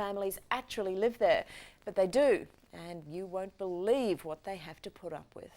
families actually live there, but they do, and you won't believe what they have to put up with.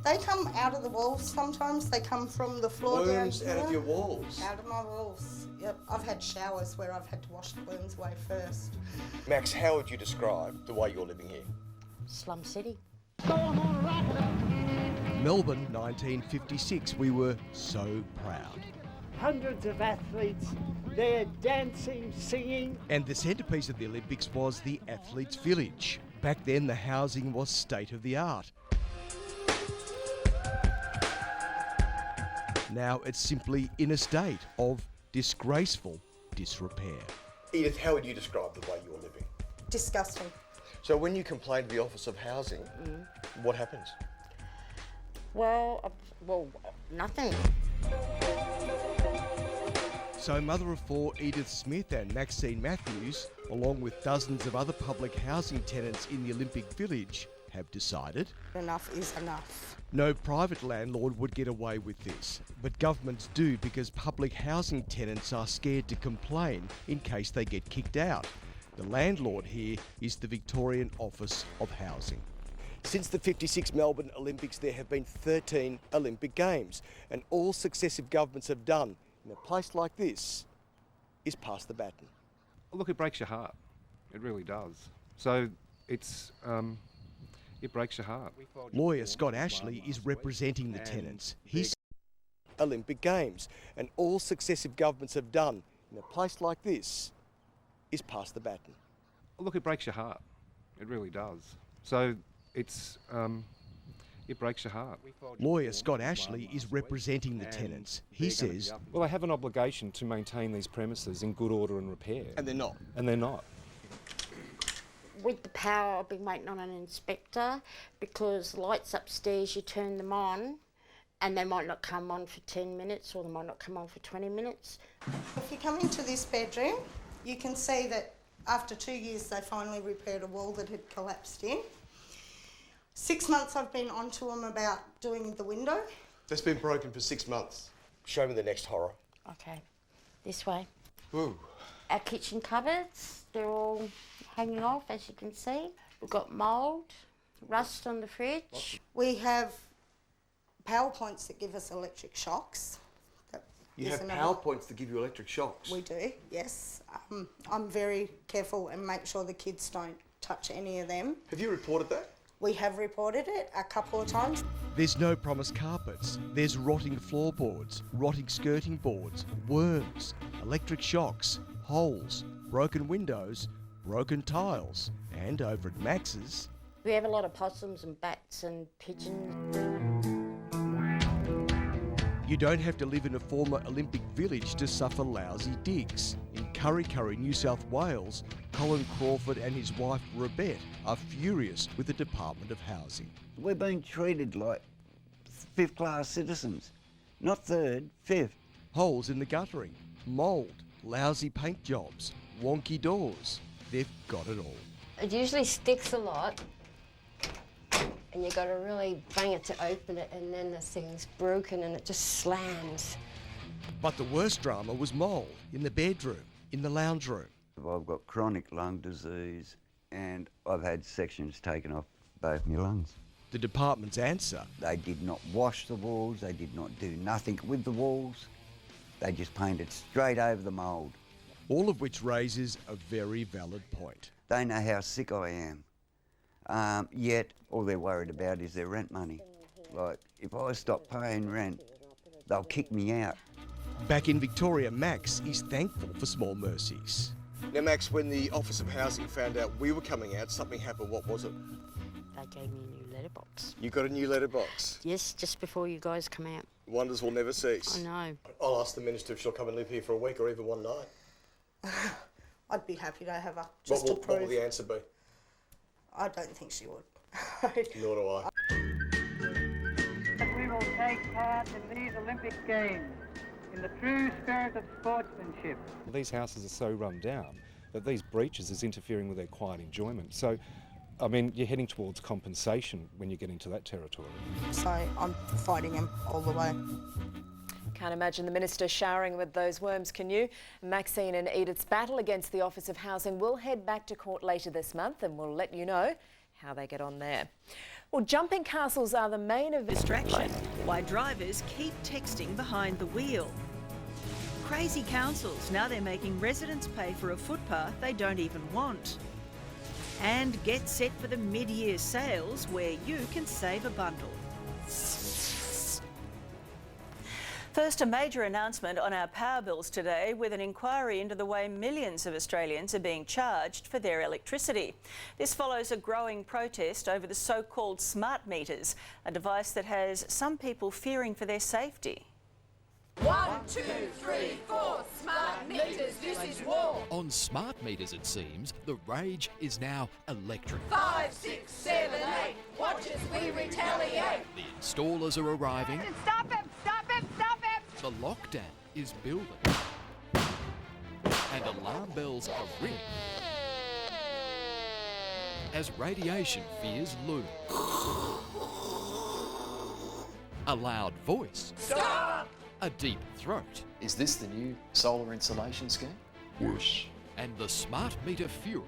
They come out of the walls sometimes. They come from the floor down Worms here. out of your walls? Out of my walls, yep. I've had showers where I've had to wash the worms away first. Max, how would you describe the way you're living here? Slum City. Melbourne, 1956. We were so proud. Hundreds of athletes there dancing, singing. And the centrepiece of the Olympics was the Athletes' Village. Back then, the housing was state of the art. Now it's simply in a state of disgraceful disrepair. Edith, how would you describe the way you're living? Disgusting. So when you complain to the Office of Housing, what happens? Well, nothing. So mother of four Edith Smith and Maxine Matthews, along with dozens of other public housing tenants in the Olympic Village, have decided Enough is enough. no private landlord would get away with this, but governments do because public housing tenants are scared to complain in case they get kicked out. The landlord here is the Victorian Office of Housing. Since the 56 Melbourne Olympics, there have been 13 Olympic Games, and all successive governments have done in a place like this is pass the baton. Look, it breaks your heart. It really does. So it breaks your heart. Lawyer Scott Ashley is representing the tenants. He's Olympic Games, and all successive governments have done in a place like this is pass the baton. Look, it breaks your heart. It really does. So it breaks your heart. Lawyer Scott Ashley is representing the tenants. He says, well, they have an obligation to maintain these premises in good order and repair. And they're not. And they're not. With the power, I've been waiting on an inspector because lights upstairs, you turn them on and they might not come on for 10 minutes or they might not come on for 20 minutes. If you come into this bedroom, you can see that after 2 years they finally repaired a wall that had collapsed in. 6 months I've been onto them about doing the window. That's been broken for 6 months. Show me the next horror. Okay, this way. Ooh. Our kitchen cupboards, they're all hanging off, as you can see. We've got mould, rust on the fridge. We have power points that give us electric shocks. That You is have another- power points that give you electric shocks. We do, yes. I'm very careful and make sure the kids don't touch any of them. Have you reported that? We have reported it a couple of times. there's no promised carpets, there's rotting floorboards, rotting skirting boards, worms, electric shocks, holes, broken windows, broken tiles, and over at Max's, We have a lot of possums and bats and pigeons. you don't have to live in a former Olympic village to suffer lousy digs. In Kurri Kurri, New South Wales, Colin Crawford and his wife Rebette are furious with the Department of Housing. We're being treated like fifth-class citizens. Not third, fifth. Holes in the guttering, mould, lousy paint jobs, wonky doors. They've got it all. It usually sticks a lot, and you got to really bang it to open it, and then the thing's broken and it just slams. But the worst drama was mould in the bedroom, in the lounge room. I've got chronic lung disease and I've had sections taken off both my lungs. The department's answer, They did not wash the walls, they did not do nothing with the walls. They just painted straight over the mould. all of which raises a very valid point. They know how sick I am. Yet all they're worried about is their rent money. Like, if I stop paying rent, they'll kick me out. Back in Victoria, Max is thankful for small mercies. Now, Max, when the Office of Housing found out we were coming out, something happened. What was it? They gave me a new letterbox. You got a new letterbox. Yes, just before you guys come out. Wonders will never cease. I know. I'll ask the Minister if she'll come and live here for a week or even one night. I'd be happy to have her, What just to will prove. the answer be? I don't think she would. Nor do I. We will take part in these Olympic Games in the true spirit of sportsmanship. These houses are so run down that these breaches is interfering with their quiet enjoyment. So I mean, you're heading towards compensation when you get into that territory. So I'm fighting him all the way. Can't imagine the minister showering with those worms, can you? Maxine and Edith's battle against the Office of Housing will head back to court later this month, and we'll let you know how they get on there. Well, jumping castles are the main event. Distraction, why drivers keep texting behind the wheel. Crazy councils, now they're making residents pay for a footpath they don't even want. And get set for the mid-year sales where you can save a bundle. First, a major announcement on our power bills today with an inquiry into the way millions of Australians are being charged for their electricity. This follows a growing protest over the so-called smart meters, a device that has some people fearing for their safety. 1, 2, 3, 4, smart meters, this is war. On smart meters, it seems, the rage is now electric. 5, 6, 7, 8, watch as we retaliate. The installers are arriving. Stop him, stop him, stop him. The lockdown is building. And alarm bells are ringing as radiation fears loom. A loud voice. Stop! A deep throat. Is this the new solar insulation scheme? Worse. And the smart meter fury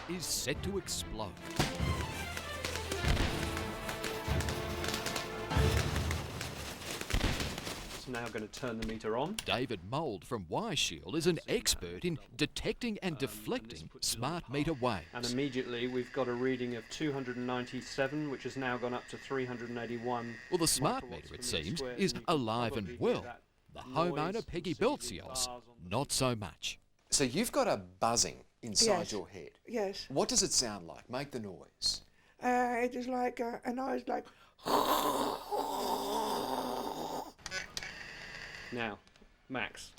is set to explode. It's now going to turn the meter on. David Mould from Y-Shield is an expert in detecting and deflecting smart meter waves. And immediately we've got a reading of 297, which has now gone up to 381. Well, the smart meter, it seems, is alive and well. The homeowner, Peggy Beltsios, not so much. So you've got a buzzing inside your head. Yes. What does it sound like? Make the noise. It is like a noise like... Now, Max.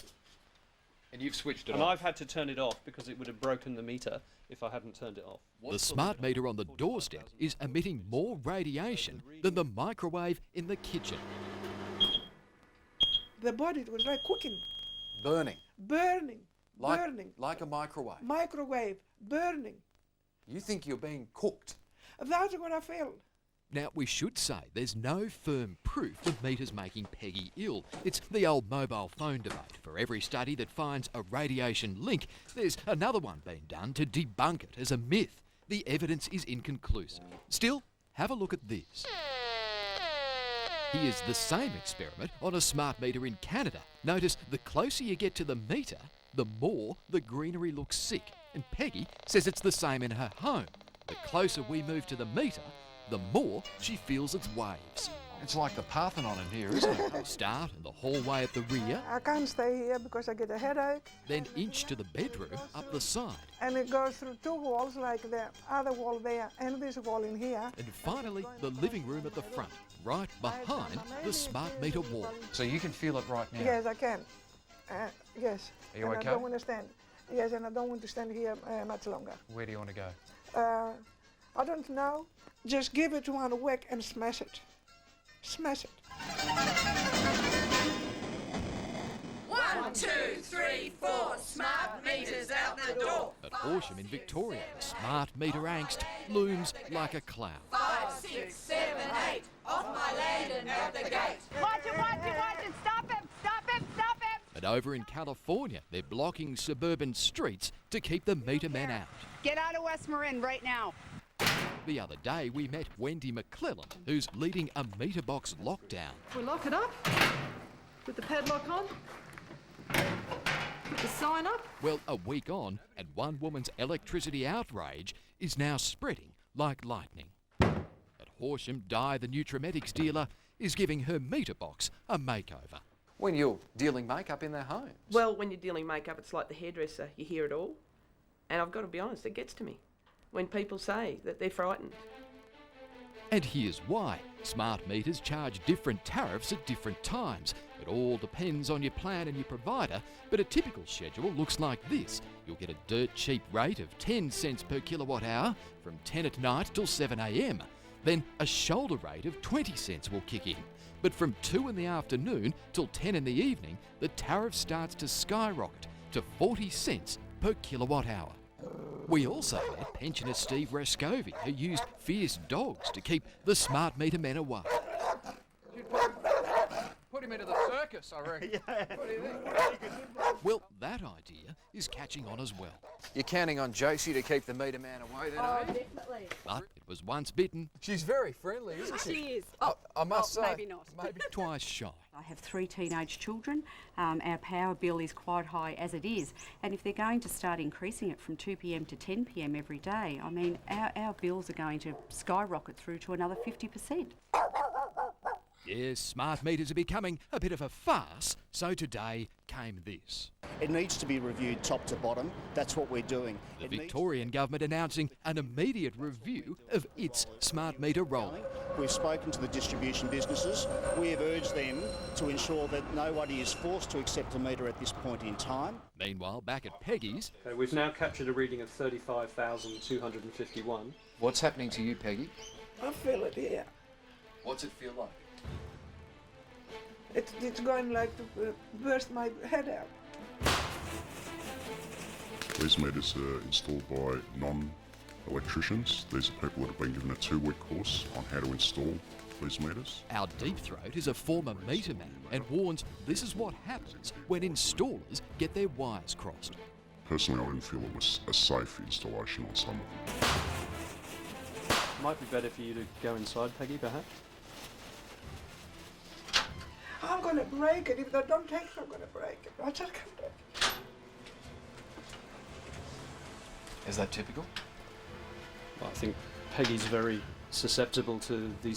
And you've switched it and off. I've had to turn it off because it would have broken the meter if I hadn't turned it off. The smart meter on the doorstep is emitting more radiation than the microwave in the kitchen. The body, it was like cooking. Burning. Burning. Like, burning. Like a microwave. Microwave. Burning. You think you're being cooked? That's what I feel. Now, we should say there's no firm proof the meter's making Peggy ill. It's the old mobile phone debate. For every study that finds a radiation link, there's another one being done to debunk it as a myth. The evidence is inconclusive. Still, have a look at this. Here's the same experiment on a smart meter in Canada. Notice the closer you get to the meter, the more the greenery looks sick. And Peggy says it's the same in her home. The closer we move to the meter, the more she feels its waves. It's like the Parthenon in here, isn't it? Start in the hallway at the rear. I can't stay here because I get a headache. Then inch to the bedroom up the side. And it goes through two walls, like the other wall there and this wall in here. And finally, the living room at the front, right behind the smart meter wall. So you can feel it right now? Yes, I can. Yes. Are you and okay? I don't want to stand. Yes, and I don't want to stand here much longer. Where do you want to go? I don't know. Just give it one whack and smash it. Smash it. 1, 2, 3, 4, smart meters out the door. At Horsham in Victoria, smart meter angst looms like a cloud. 5, 6, 7, 8, off my land and out the gate. Watch it, watch it, watch it, stop him, stop him, stop him. And over in California, they're blocking suburban streets to keep the meter men out. Get out of West Marin right now. The other day, we met Wendy McClellan, who's leading a meter box lockdown. We lock it up, put the padlock on, put the sign up. Well, a week on, and one woman's electricity outrage is now spreading like lightning. At Horsham, Di, the Nutrimetics dealer, is giving her meter box a makeover. When you're dealing makeup in their homes? Well, when you're dealing makeup, it's like the hairdresser. You hear it all. And I've got to be honest, it gets to me when people say that they're frightened. And here's why. Smart meters charge different tariffs at different times. It all depends on your plan and your provider, but a typical schedule looks like this. You'll get a dirt cheap rate of 10 cents per kilowatt hour from 10 at night till 7 a.m. Then a shoulder rate of 20 cents will kick in. But from 2 in the afternoon till 10 in the evening, the tariff starts to skyrocket to 40 cents per kilowatt hour. We also met pensioner Steve Rascovi, who used fierce dogs to keep the smart meter men away. Put him into the circus, I reckon. Well, that idea is catching on as well. You're counting on Josie to keep the meter man away then, are you? Definitely. But it was once bitten, She's very friendly, isn't she? She is. I must say. Maybe not. Maybe. twice shy. I have 3 teenage children. Our power bill is quite high as it is, and if they're going to start increasing it from 2 p.m. to 10 p.m. every day, I mean, our bills are going to skyrocket through to another 50%. Yes, smart meters are becoming a bit of a farce, so today came this. It needs to be reviewed top to bottom. That's what we're doing. The Victorian government announcing an immediate review of its smart meter rollout. We've spoken to the distribution businesses. We have urged them to ensure that nobody is forced to accept a meter at this point in time. Meanwhile, back at Peggy's, Okay, we've now captured a reading of 35,251. What's happening to you, Peggy? I feel it here. What's it feel like? It's going like to burst my head out. These meters are installed by non-electricians. These are people that have been given a 2-week course on how to install these meters. our deep throat is a former meter man and warns this is what happens when installers get their wires crossed. Personally, I didn't feel it was a safe installation on some of them. Might be better for you to go inside, Peggy, perhaps? I'm going to break it. If they don't take it, I'm going to break it. I just can't break it. Is that typical? Well, I think Peggy's very susceptible to these